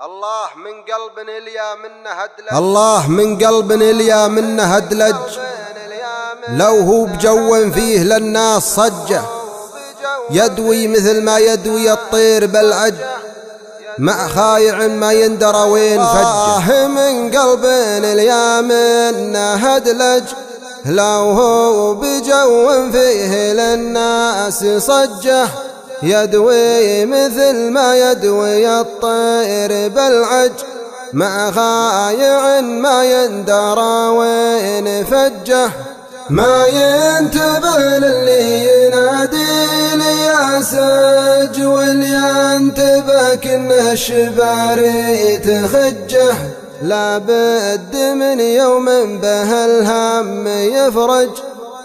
الله من قلب اليا منه هدلج، لو هو بجو فيه للناس صجه، يدوي مثل ما يدوي الطير بالعج، مع خايع ما يندرى وين فجه. من قلب اليا منه هدلج، لو هو بجو فيه للناس صجه، يدوي مثل ما يدوي الطير بالعج، مع خايع ما يندرى وين فجه. ما ينتبه للي ينادي لي يا سج، واللي ينتبه كنه الشباري تخجه، لابد من يوم به الهم يفرج،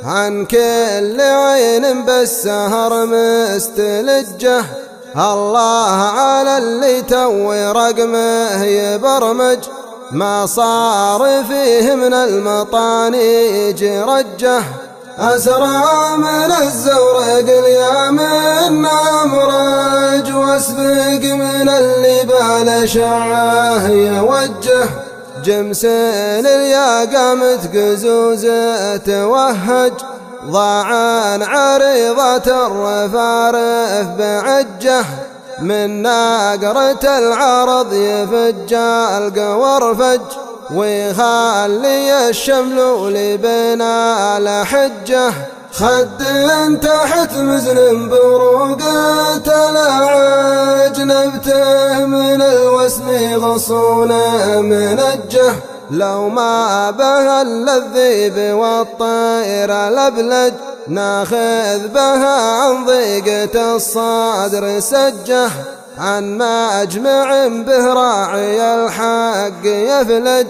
عن كل عين بالسهر مستلجه. الله على اللي توي رقمه يبرمج، ما صار فيه من المطانيج رجه. أسرى من الزورق اليمين أمرج، واسبق من اللي بالشعه يوجه. جمسين اليا قامت قزوزه توهج، ضاعن عريضة الرفارف بعجه، من ناقرة العرض يفج القورفج، ويخلي الشملول بنا لحجه. خد تحت مزن بروقة العاج، نبته من الوسم غصونه منجه، لو ما به الذيب والطير الأبلج، ناخذ بها عن ضيقة الصدر سجه. عن مجمع به راعي الحق يفلج،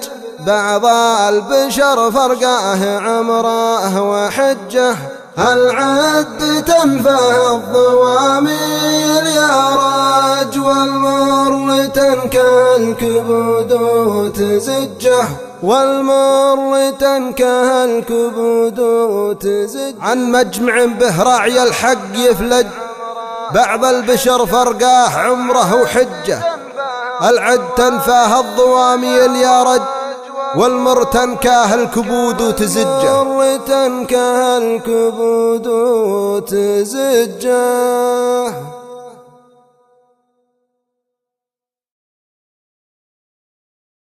بعض البشر فرقاه عمره وحجه. العد تنفه الضواميل يا راج، والمر تنكه الكبود وتزجه، والمر تنكه الكبود وتزجه. عن مجمع به راعي الحق يفلج، بعض البشر فرقاه عمره وحجه. العد تنفاه الضواميل يا رج، والمر تنكاه الكبود وتزجه، والمر تنكاه الكبود وتزجه.